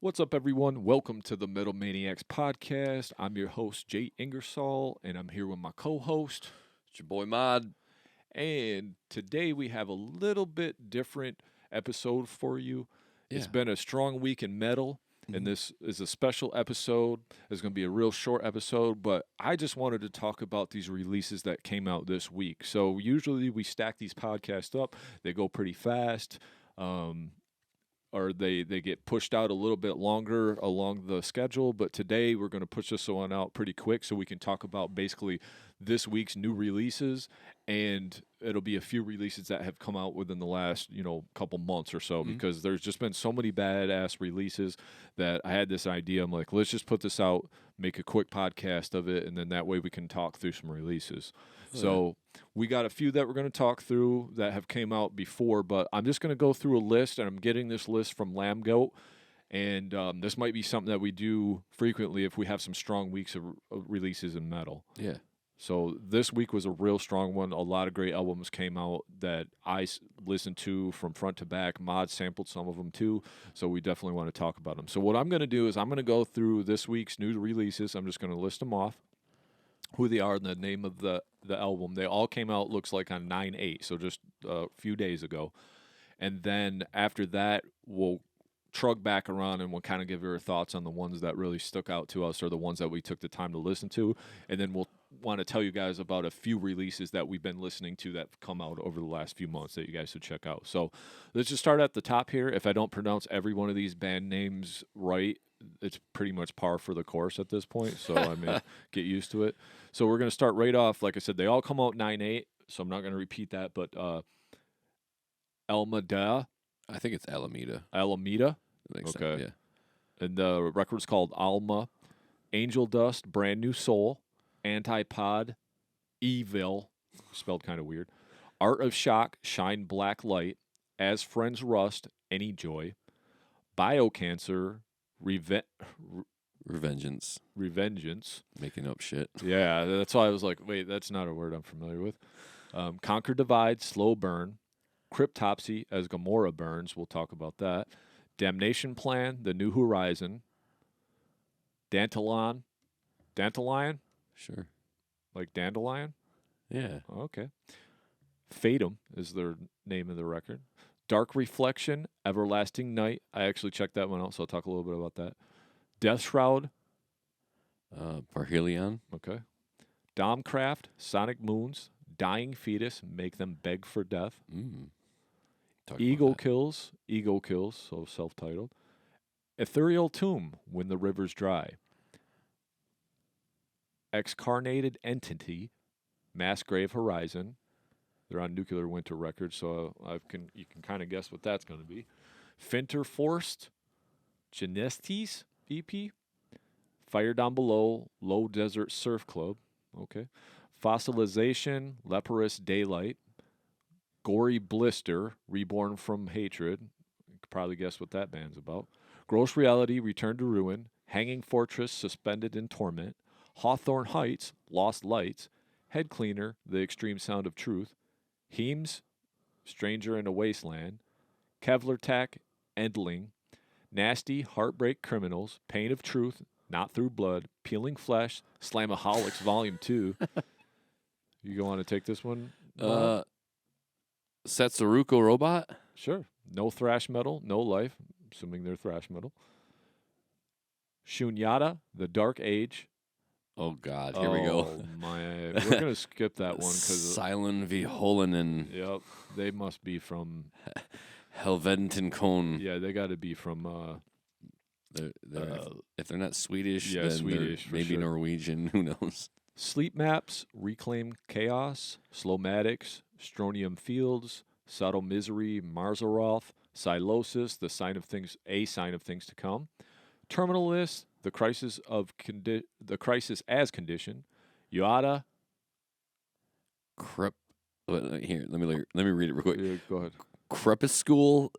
What's up, everyone? Welcome to the Metal Maniacs Podcast. I'm your host, Jay Ingersoll, and I'm here with my co-host. It's your boy Mod. And today we have a little bit different episode for you. It's Yeah. been a strong week in metal, and this is a special episode. It's going to be a real short episode, but I just wanted to talk about these releases that came out this week. So usually we stack these podcasts up. They go pretty fast. Or they get pushed out a little bit longer along the schedule. But today we're going to push this one out pretty quick so we can talk about basically this week's new releases, and it'll be a few releases that have come out within the last, couple months or so, because there's just been so many badass releases that I had this idea. I'm like, let's just put this out, make a quick podcast of it, and then that way we can talk through some releases. So we got a few that we're going to talk through that have came out before, but I'm just going to go through a list, and I'm getting this list from Lamb Goat, and this might be something that we do frequently if we have some strong weeks of releases in metal. Yeah. So this week was a real strong one. A lot of great albums came out that I listened to from front to back. Mod sampled some of them too, so we definitely want to talk about them. So what I'm going to do is I'm going to go through this week's new releases. I'm just going to list them off, who they are, and the name of the album. They all came out, looks like, on 9/8, so just a few days ago. And then after that, we'll trug back around and we'll kind of give your thoughts on the ones that really stuck out to us or the ones that we took the time to listen to. And then we'll want to tell you guys about a few releases that we've been listening to that have come out over the last few months that you guys should check out. So let's just start at the top here. If I don't pronounce every one of these band names right, it's pretty much par for the course at this point, so I mean, get used to it. So we're going to start right off. Like I said, they all come out 9/8, so I'm not going to repeat that, but Almeda. I think it's Alameda. Alameda? That makes Okay. sense. Yeah. And the record's called Alma, Angel Dust, Brand New Soul, Antipod, Evil, spelled kind of weird, Art of Shock, Shine Black Light, As Friends Rust, Any Joy, Biocancer, Revengeance. Making up shit. Yeah, that's why I was like, wait, that's not a word I'm familiar with. Conquer Divide, Slow Burn, Cryptopsy, as Gomorrah Burns, we'll talk about that. Damnation Plan, The New Horizon, Dandelion, Sure. like Dandelion? Yeah. Okay. Fatum is their name of the record. Dark Reflection, Everlasting Night. I actually checked that one out, so I'll talk a little bit about that. Death Shroud. Parhelion. Okay. Domcraft, Sonic Moons, Dying Fetus, Make Them Beg for Death. Ego Kills, so self-titled. Ethereal Tomb, When the Rivers Dry. Excarnated Entity, Mass Grave Horizon. They're on Nuclear Winter Records, so you can kind of guess what that's going to be. Finter Forced, Genestes EP. Fire Down Below, Low Desert Surf Club. Okay. Fossilization, Leprous Daylight. Gory Blister, Reborn from Hatred. You could probably guess what that band's about. Gross Reality, Return to Ruin. Hanging Fortress, Suspended in Torment. Hawthorne Heights, Lost Lights. Head Cleaner, The Extreme Sound of Truth. Heems, Stranger in a Wasteland. Kevlar Tack, Endling. Nasty, Heartbreak Criminals. Pain of Truth, Not Through Blood. Peeling Flesh, Slamaholics Volume 2. You want to take this one? Setsuruko Robot? Sure. No thrash metal, no life. Assuming they're thrash metal. Shunyata, The Dark Age. Oh, God. Here we go. Oh, my. We're going to skip that one. Silent Viholinen. Yep. They must be from... Helveten Kone. Yeah, they got to be from... if they're not Swedish, yeah, then Swedish, they're maybe sure. Norwegian. Who knows? Sleep Maps, Reclaim Chaos, Slowmatics, Stronium Fields, Subtle Misery, Marzaroth, Sylosis, A Sign of Things to Come, Terminalist, The Crisis as Condition, Yoada. Here, let me read it real quick. Yeah, go ahead. Crepuscule,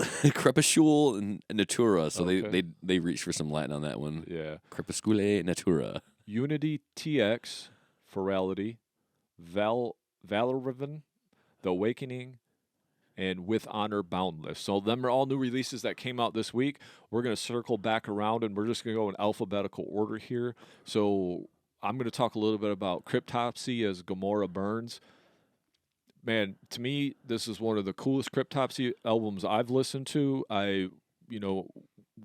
and Natura. So Okay. they reached for some Latin on that one. Yeah. Crepuscule Natura. Unity TX, Ferality, Valerivan, The Awakening, and With Honor Boundless. So them are all new releases that came out this week. We're going to circle back around, and we're just going to go in alphabetical order here. So I'm going to talk a little bit about Cryptopsy as Gomorrah Burns. Man, to me, this is one of the coolest Cryptopsy albums I've listened to.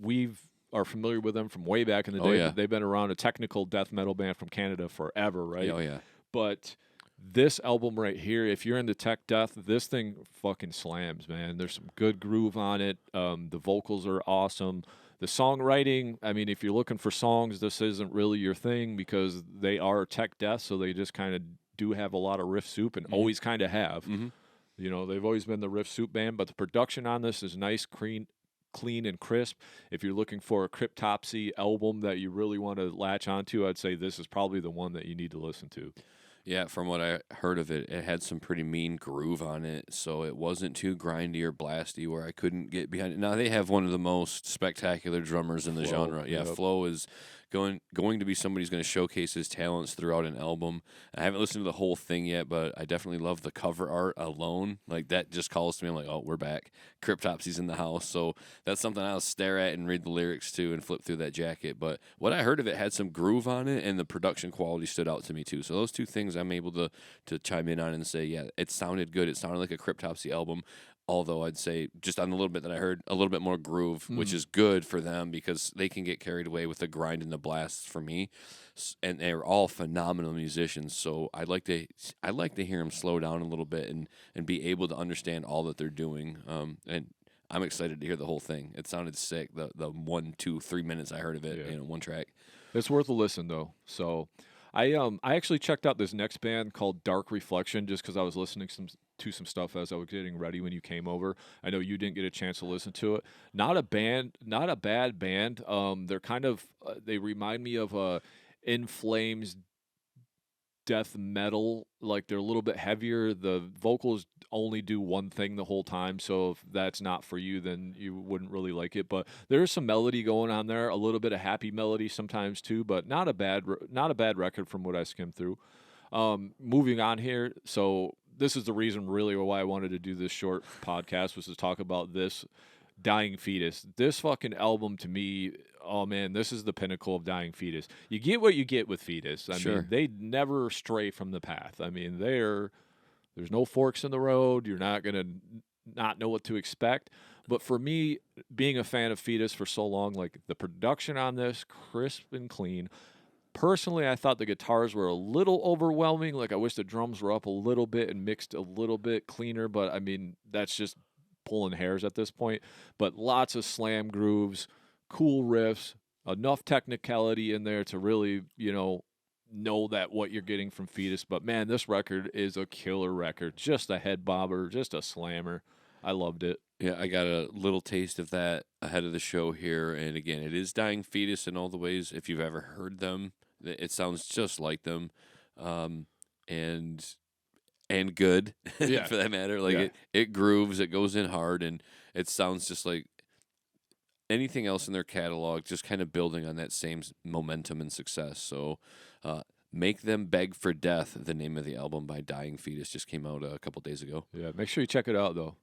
We are familiar with them from way back in the day. Oh, yeah. They've been around, a technical death metal band from Canada forever, right? Oh, yeah. But this album right here, if you're into tech death, this thing fucking slams, man. There's some good groove on it. The vocals are awesome. The songwriting, I mean, if you're looking for songs, this isn't really your thing because they are tech death, so they just kind of do have a lot of riff soup and always kind of have. Mm-hmm. You know, they've always been the riff soup band, but the production on this is nice, clean and crisp. If you're looking for a Cryptopsy album that you really want to latch onto, I'd say this is probably the one that you need to listen to. Yeah, from what I heard of it, it had some pretty mean groove on it, so it wasn't too grindy or blasty where I couldn't get behind it. Now, they have one of the most spectacular drummers in the genre. Yeah, yep. Flo is going to be somebody who's going to showcase his talents throughout an album. I haven't listened to the whole thing yet, but I definitely love the cover art alone. Like, that just calls to me. I'm like, oh, we're back. Cryptopsy's in the house. So that's something I'll stare at and read the lyrics to and flip through that jacket. But what I heard of it had some groove on it, and the production quality stood out to me too. So those two things I'm able to chime in on and say, yeah, it sounded good. It sounded like a Cryptopsy album. Although I'd say, just on the little bit that I heard, a little bit more groove, which is good for them because they can get carried away with the grind and the blasts for me. And they're all phenomenal musicians, so I'd like to hear them slow down a little bit and be able to understand all that they're doing. And I'm excited to hear the whole thing. It sounded sick. The 1, 2, 3 minutes I heard of it, one track. It's worth a listen though. So I actually checked out this next band called Dark Reflection just because I was listening to some stuff as I was getting ready when you came over. I know you didn't get a chance to listen to it. Not a bad band. They're kind of they remind me of In Flames death metal. Like, they're a little bit heavier. The vocals only do one thing the whole time, so if that's not for you, then you wouldn't really like it. But there's some melody going on there, a little bit of happy melody sometimes too, but not a bad record from what I skimmed through. Moving on here, so this is the reason really why I wanted to do this short podcast, was to talk about this Dying Fetus. This fucking album, to me, oh man, this is the pinnacle of Dying Fetus. You get what you get with Fetus. I mean, they never stray from the path. I mean, there's no forks in the road. You're not gonna not know what to expect. But for me, being a fan of Fetus for so long, like, the production on this, crisp and clean. Personally, I thought the guitars were a little overwhelming. Like, I wish the drums were up a little bit and mixed a little bit cleaner. But I mean, that's just pulling hairs at this point. But lots of slam grooves, cool riffs, enough technicality in there to really, know that what you're getting from Fetus. But man, this record is a killer record. Just a head bobber, just a slammer. I loved it. Yeah, I got a little taste of that ahead of the show here. And again, it is Dying Fetus in all the ways. If you've ever heard them, it sounds just like them. And good, for that matter. Like, it grooves, it goes in hard, and it sounds just like anything else in their catalog, just kind of building on that same momentum and success. So, Make Them Beg for Death, the name of the album by Dying Fetus, just came out a couple days ago. Yeah, make sure you check it out, though.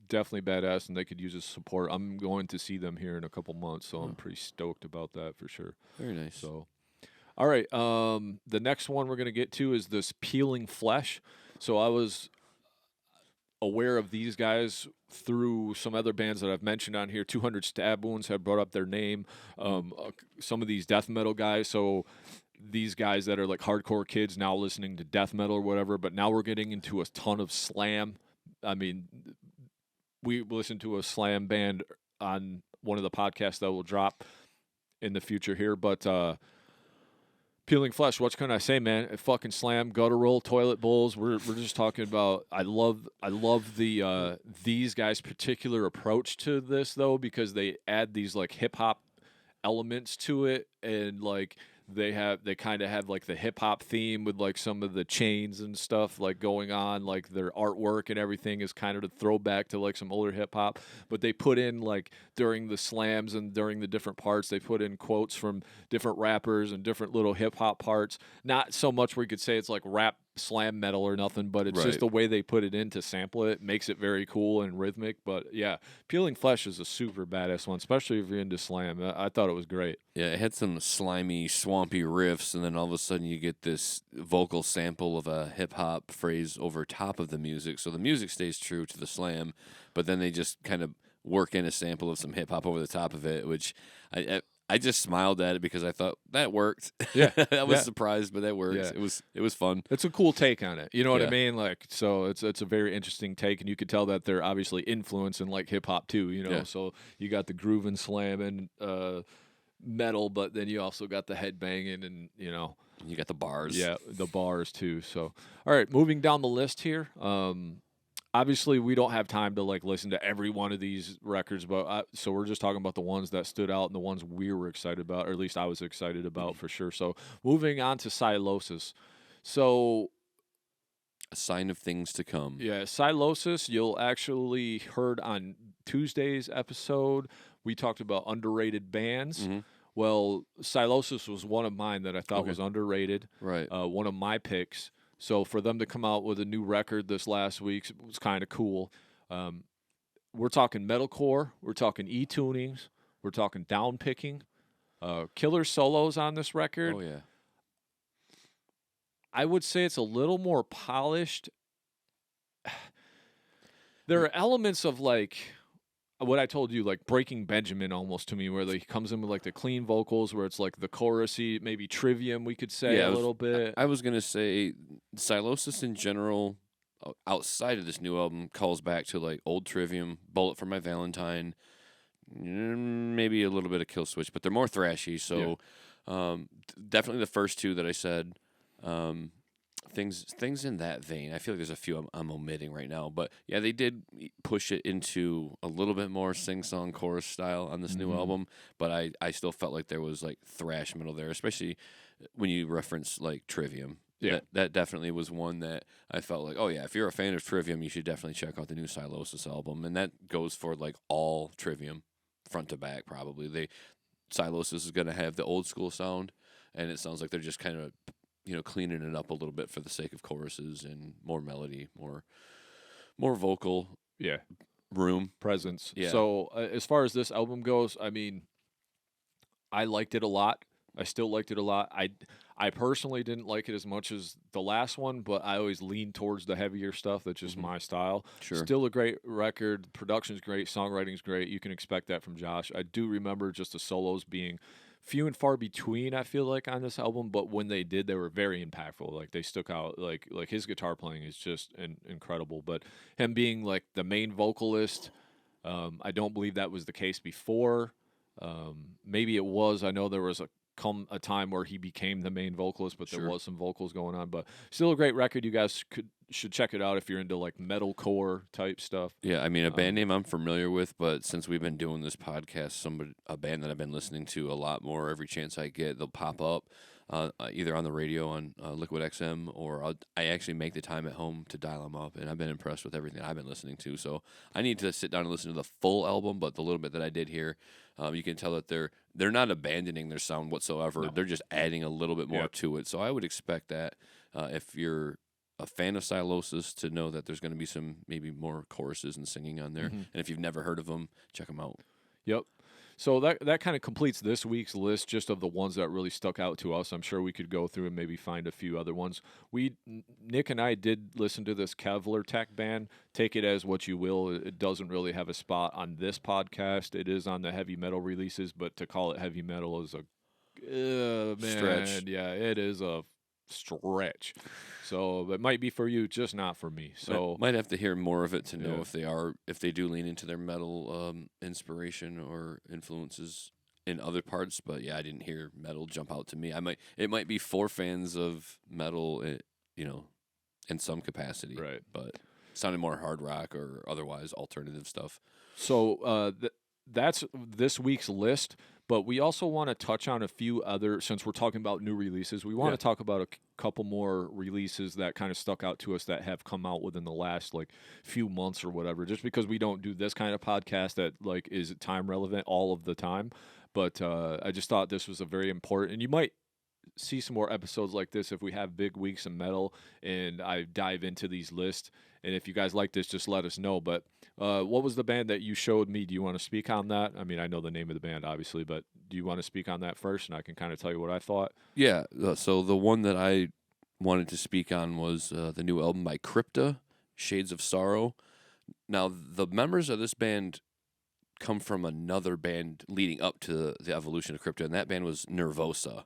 Definitely badass, and they could use his support. I'm going to see them here in a couple months, so I'm pretty stoked about that for sure. Very nice. So, all right, the next one we're going to get to is this Peeling Flesh. So I was aware of these guys through some other bands that I've mentioned on here. 200 Stab Wounds have brought up their name. Some of these death metal guys. So these guys that are like hardcore kids now listening to death metal or whatever, but now we're getting into a ton of slam. I mean, we listened to a slam band on one of the podcasts that will drop in the future here, but Peeling Flesh, what can I say, man? Fucking slam, guttural, toilet bowls. We're just talking about. I love the these guys' particular approach to this though, because they add these like hip hop elements to it, and like they kind of have like the hip hop theme with like some of the chains and stuff like going on. Like their artwork and everything is kind of a throwback to like some older hip hop. But they put in like during the slams and during the different parts, they put in quotes from different rappers and different little hip hop parts. Not so much where you could say it's like rap slam metal or nothing, but it's just Right. the way they put it in to sample it makes it very cool and rhythmic. But yeah, Peeling Flesh is a super badass one, especially if you're into slam. I thought it was great. Yeah, it had some slimy, swampy riffs, and then all of a sudden you get this vocal sample of a hip hop phrase over top of the music. So the music stays true to the slam, but then they just kind of work in a sample of some hip hop over the top of it, which I just smiled at it because I thought that worked. Yeah, I was yeah. surprised, but that worked. Yeah. It was fun. It's a cool take on it. You know what I Yeah. mean? Like, so it's a very interesting take, and you could tell that they're obviously influencing like hip hop too. You know, Yeah. so you got the groove and slamming metal, but then you also got the head banging, and you know, You got the bars. yeah, the bars too. So, all right, moving down the list here. Obviously, we don't have time to like listen to every one of these records, but so we're just talking about the ones that stood out and the ones we were excited about, or at least I was excited about for sure. So, moving on to Sylosis. So, A sign of things to come. yeah, Sylosis, you'll actually heard on Tuesday's episode, we talked about underrated bands. Mhm. Well, Sylosis was one of mine that I thought Okay. was underrated. Right. One of my picks. So for them to come out with a new record this last week was kind of cool. We're talking metalcore, we're talking e-tunings, we're talking down picking, killer solos on this record. Oh yeah. I would say it's a little more polished. There are elements of like what I told you, like Breaking Benjamin almost to me, where he comes in with like the clean vocals, where it's like the chorusy, maybe Trivium, we could say Yeah, a little bit. I was gonna say Sylosis in general, outside of this new album, calls back to like old Trivium, Bullet for My Valentine, maybe a little bit of Kill Switch, but they're more thrashy. So definitely the first two that I said. Things in that vein. I feel like there's a few I'm omitting right now, but yeah, they did push it into a little bit more sing-song chorus style on this new album, but I still felt like there was like thrash metal there, especially when you reference like Trivium. Yeah. That definitely was one that I felt like, oh yeah, if you're a fan of Trivium, you should definitely check out the new Sylosis album, and that goes for like all Trivium, front to back probably. Sylosis is going to have the old school sound, and it sounds like they're just kind of cleaning it up a little bit for the sake of choruses and more melody, more vocal Yeah. room. Presence. Yeah. So as far as this album goes, I mean, I liked it a lot. I still liked it a lot. I personally didn't like it as much as the last one, but I always lean towards the heavier stuff. That's just my style. Sure. Still a great record. Production's great. Songwriting's great. You can expect that from Josh. I do remember just the solos being few and far between, I feel like, on this album, but when they did, they were very impactful. Like they stuck out. Like his guitar playing is just incredible. But him being like the main vocalist, I don't believe that was the case before. Maybe it was. I know there was a time where he became the main vocalist, but there Sure. was some vocals going on. But still a great record. You guys should check it out if you're into like metalcore type stuff. Yeah, I mean, a band name I'm familiar with, but since we've been doing this podcast, a band that I've been listening to a lot more every chance I get, they'll pop up either on the radio on Liquid XM, or I actually make the time at home to dial them up, and I've been impressed with everything I've been listening to. So I need to sit down and listen to the full album, but the little bit that I did hear, you can tell that they're not abandoning their sound whatsoever. No. They're just adding a little bit more Yep. to it. So I would expect that if you're a fan of Sylosis, to know that there's going to be some maybe more choruses and singing on there. And if you've never heard of them, check them out. Yep. So that kind of completes this week's list, just of the ones that really stuck out to us. I'm sure we could go through and maybe find a few other ones. Nick and I did listen to this Kevlar Tech band. Take it as what you will. It doesn't really have a spot on this podcast. It is on the heavy metal releases, but to call it heavy metal is a man, Stretch. Yeah, it is a stretch. So it might be for you, just not for me. So Might have to hear more of it to know Yeah. if they do lean into their metal inspiration or influences in other parts. But yeah, I didn't hear metal jump out to me. It might be for fans of metal, in some capacity, Right. But it sounded more hard rock or otherwise alternative stuff. So that's this week's list, but we also want to touch on a few other, since we're talking about new releases, we want Yeah. to talk about a couple more releases that kind of stuck out to us that have come out within the last like few months or whatever, just because we don't do this kind of podcast that like is time relevant all of the time. But I just thought this was a very important, and you might see some more episodes like this if we have big weeks of metal and I dive into these lists. And if you guys like this, just let us know. But what was the band that you showed me? Do you want to speak on that? I mean, I know the name of the band, obviously, but do you want to speak on that first? And I can kind of tell you what I thought. Yeah. So the one that I wanted to speak on was the new album by Crypta, Shades of Sorrow. Now, the members of this band come from another band leading up to the evolution of Crypta, and that band was Nervosa.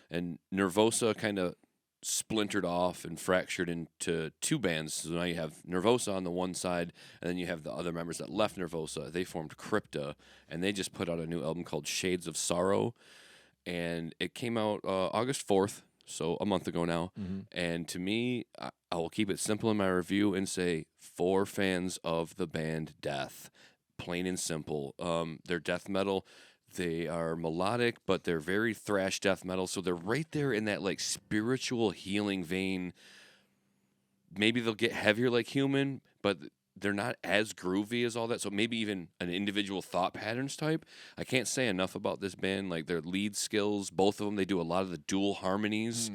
And Nervosa kind of splintered off and fractured into two bands. So now you have Nervosa on the one side, and then you have the other members that left Nervosa. They formed Crypta, and they just put out a new album called Shades of Sorrow, and it came out August 4th, so a month ago now. And to me, I will keep it simple in my review and say, for fans of the band Death, plain and simple. They're death metal. They are melodic, but they're very thrash death metal. So they're right there in that like spiritual healing vein. Maybe they'll get heavier like Human, but they're not as groovy as all that. So maybe even an individual thought patterns type. I can't say enough about this band. Like their lead skills, both of them, they do a lot of the dual harmonies.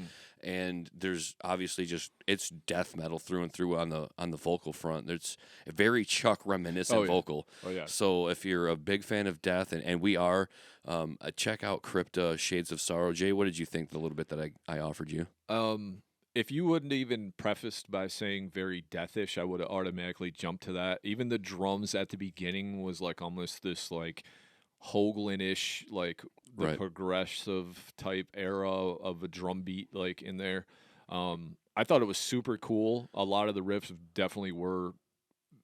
And there's obviously just it's death metal through and through on the vocal front. There's a very Chuck reminiscent vocal. Oh yeah. So if you're a big fan of Death, and we are, check out Crypta, Shades of Sorrow. Jay, what did you think the little bit that I offered you? If you wouldn't even prefaced by saying very deathish, I would have automatically jumped to that. Even the drums at the beginning was like almost this like Hoagland-ish, like the progressive type era of a drum beat like in there. I thought it was super cool. A lot of the riffs definitely were,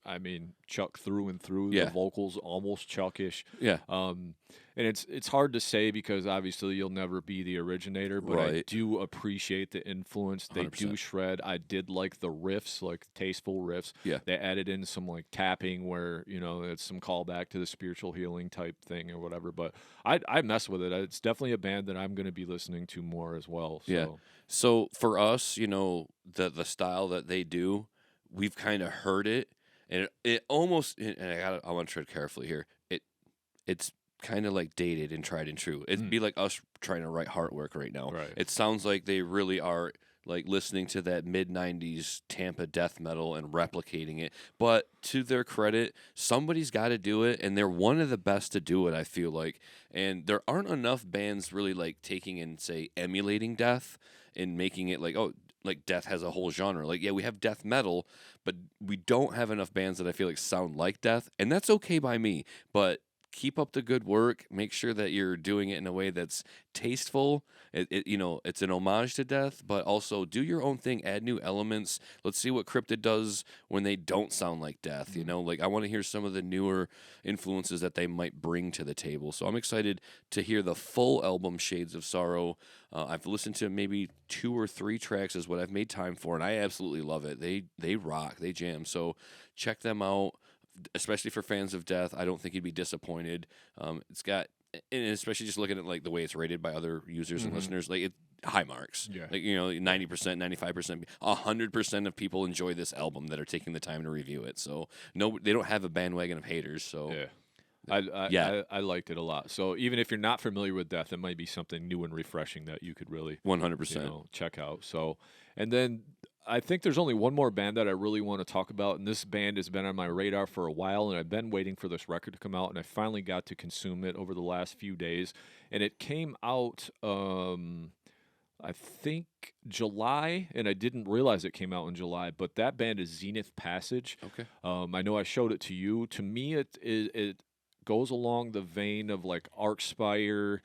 I mean, Chuck through and through. Yeah. The vocals almost Chuck-ish. Yeah. And it's hard to say because obviously you'll never be the originator, but I do appreciate the influence. They 100%. do shred. I did like the riffs, like tasteful riffs. Yeah. They added in some like tapping where, you know, it's some callback to the spiritual healing type thing or whatever. But I mess with it. It's definitely a band that I'm going to be listening to more as well. So. Yeah. So for us, you know, the style that they do, we've kind of heard it. And it almost, and I want to tread carefully here. It's kind of like dated and tried and true. It'd be like us trying to write Heartwork right now. Right. It sounds like they really are like listening to that mid-90s Tampa death metal and replicating it. But to their credit, somebody's got to do it, and they're one of the best to do it, I feel like. And there aren't enough bands really like taking and, say, emulating Death and making it like, oh, like Death has a whole genre. Like, yeah, we have death metal, but we don't have enough bands that I feel like sound like Death, and that's okay by me. But keep up the good work. Make sure that you're doing it in a way that's tasteful. You know, it's an homage to Death, but also do your own thing. Add new elements. Let's see what Cryptid does when they don't sound like Death. You know, like I want to hear some of the newer influences that they might bring to the table. So I'm excited to hear the full album, Shades of Sorrow. I've listened to maybe 2 or 3 tracks is what I've made time for, and I absolutely love it. They rock. They jam. So check them out. Especially for fans of Death, I don't think you'd be disappointed. It's got, and especially just looking at like the way it's rated by other users and listeners, like high marks. Yeah. Like, you know, 90%, 95%, 100% of people enjoy this album that are taking the time to review it. So no, they don't have a bandwagon of haters. So yeah. I liked it a lot. So even if you're not familiar with Death, it might be something new and refreshing that you could really 100% check out. So, and then I think there's only one more band that I really want to talk about, and this band has been on my radar for a while, and I've been waiting for this record to come out, and I finally got to consume it over the last few days, and it came out, I think July, and I didn't realize it came out in July, but that band is Zenith Passage. Okay. I know I showed it to you. To me, it goes along the vein of like Arcspire,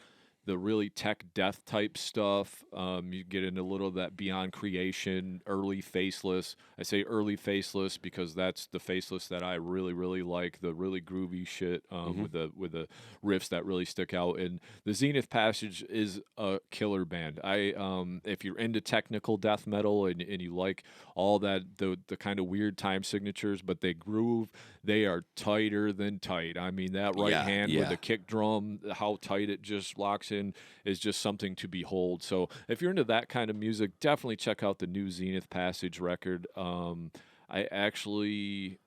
the really tech death type stuff. You get into a little of that Beyond Creation, early Faceless. I say early Faceless because that's the Faceless that I really, really like, the really groovy shit with the riffs that really stick out. And the Zenith Passage is a killer band. If you're into technical death metal and you like all that, the kind of weird time signatures, but they groove, they are tighter than tight. I mean, that right hand with the kick drum, how tight it just locks in is just something to behold. So if you're into that kind of music, definitely check out the new Zenith Passage record. I actually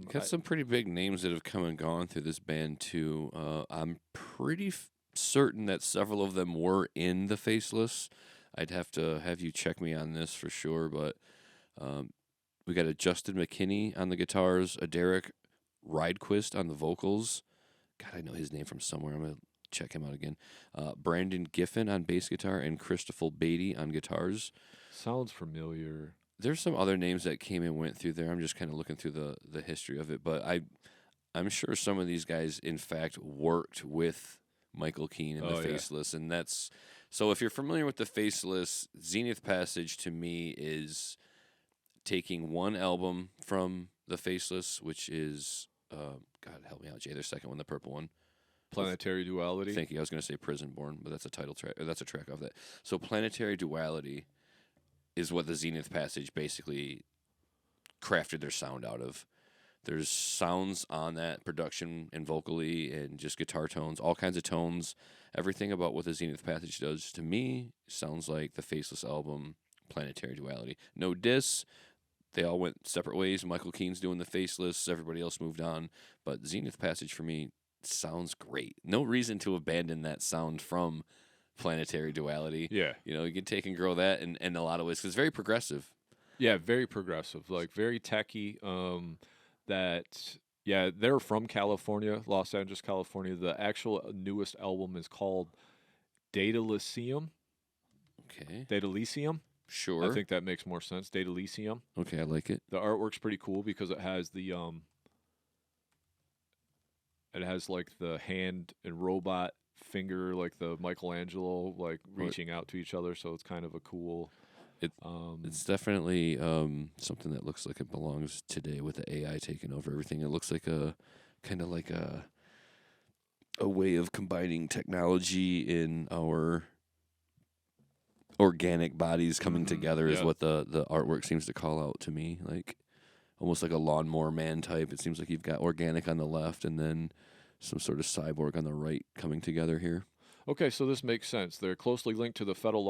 got some pretty big names that have come and gone through this band too. I'm pretty certain that several of them were in the Faceless. I'd have to have you check me on this for sure, but we got a Justin McKinney on the guitars, a Derek Ridequist on the vocals. God, I know his name from somewhere. I'm going to check him out again. Brandon Giffen on bass guitar and Christopher Beatty on guitars. Sounds familiar. There's some other names that came and went through there. I'm just kind of looking through the history of it, but I'm sure some of these guys, in fact, worked with Michael Keane and the Faceless, and that's so. If you're familiar with the Faceless, Zenith Passage to me is taking one album from the Faceless, which is God help me out, Jay. There's second one, the purple one. Planetary Duality. Thank you. I was going to say Prison Born, but that's a title track. That's a track of that. So Planetary Duality is what the Zenith Passage basically crafted their sound out of. There's sounds on that production and vocally and just guitar tones, all kinds of tones. Everything about what the Zenith Passage does to me sounds like the Faceless album, Planetary Duality. No diss. They all went separate ways. Michael Keane's doing the Faceless. Everybody else moved on. But Zenith Passage for me sounds great. No reason to abandon that sound from Planetary Duality. Yeah. You can take and grow that in a lot of ways because it's very progressive. Yeah, very progressive. Like, very techy. They're from California, Los Angeles, California. The actual newest album is called Datalysium. Okay. Datalysium. Sure. I think that makes more sense. Datalysium. Okay, I like it. The artwork's pretty cool because it has like the hand and robot finger, like the Michelangelo, like reaching out to each other. So it's kind of a cool. It's definitely something that looks like it belongs today with the AI taking over everything. It looks like a kind of like a way of combining technology in our organic bodies coming together is what the artwork seems to call out to me. Like almost like a Lawnmower Man type. It seems like you've got organic on the left and then some sort of cyborg on the right coming together here. Okay, so this makes sense. They're closely linked to the fellow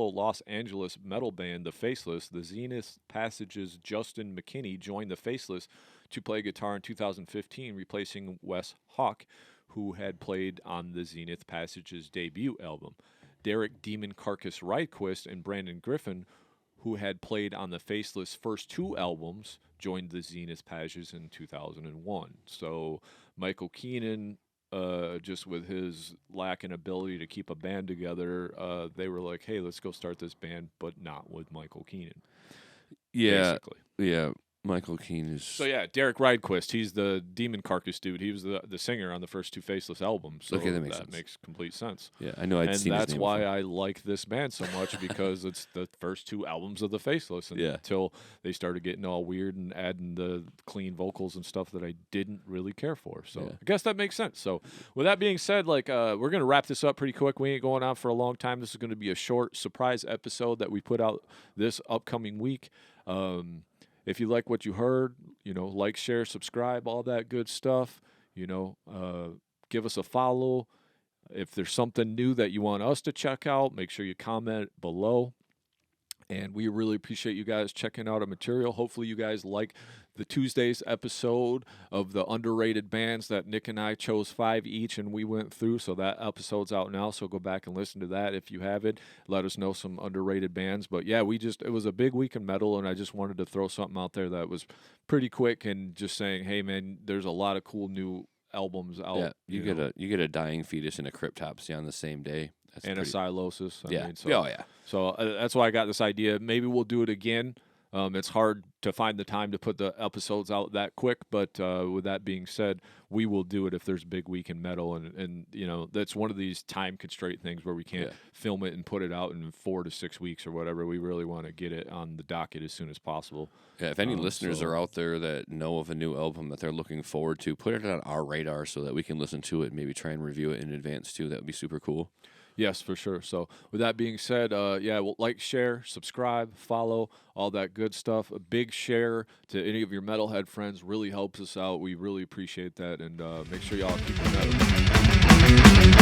Los Angeles metal band, The Faceless. The Zenith Passage's Justin McKinney joined The Faceless to play guitar in 2015, replacing Wes Hawk, who had played on the Zenith Passage's debut album. Derek Demon Carcass Ridequist and Brandon Griffin, who had played on The Faceless' first two albums, joined the Zenith Passages in 2001. So Michael Keane, just with his lack in ability to keep a band together, they were like, hey, let's go start this band, but not with Michael Keane. Yeah. Basically. Yeah. Michael Keane is... So, yeah, Derek Ridequist, he's the Demon Carcass dude. He was the singer on the first two Faceless albums. So okay, that makes sense. Makes complete sense. Yeah, I know I'd seen his name. And that's why I like this band so much, because it's the first two albums of the Faceless. And until they started getting all weird and adding the clean vocals and stuff that I didn't really care for. So I guess that makes sense. So with that being said, like we're going to wrap this up pretty quick. We ain't going on for a long time. This is going to be a short surprise episode that we put out this upcoming week. If you like what you heard, like, share, subscribe, all that good stuff. Give us a follow. If there's something new that you want us to check out, make sure you comment below. And we really appreciate you guys checking out our material. Hopefully you guys like the Tuesday's episode of the underrated bands that Nick and I chose 5 each and we went through. So that episode's out now. So go back and listen to that if you haven't. Let us know some underrated bands. But yeah, it was a big week in metal, and I just wanted to throw something out there that was pretty quick and just saying, hey man, there's a lot of cool new albums out. Yeah, you get a Dying Fetus and a Cryptopsy on the same day. And a Sylosis. So that's why I got this idea. Maybe we'll do it again. It's hard to find the time to put the episodes out that quick, but with that being said, we will do it if there's a big week in metal, and that's one of these time constraint things where we can't film it and put it out in 4 to 6 weeks or whatever. We really want to get it on the docket as soon as possible. Yeah, if any listeners are out there that know of a new album that they're looking forward to, put it on our radar so that we can listen to it and maybe try and review it in advance too. That would be super cool. Yes, for sure. So with that being said, well, like, share, subscribe, follow, all that good stuff. A big share to any of your metalhead friends really helps us out. We really appreciate that, and make sure y'all keep it metal.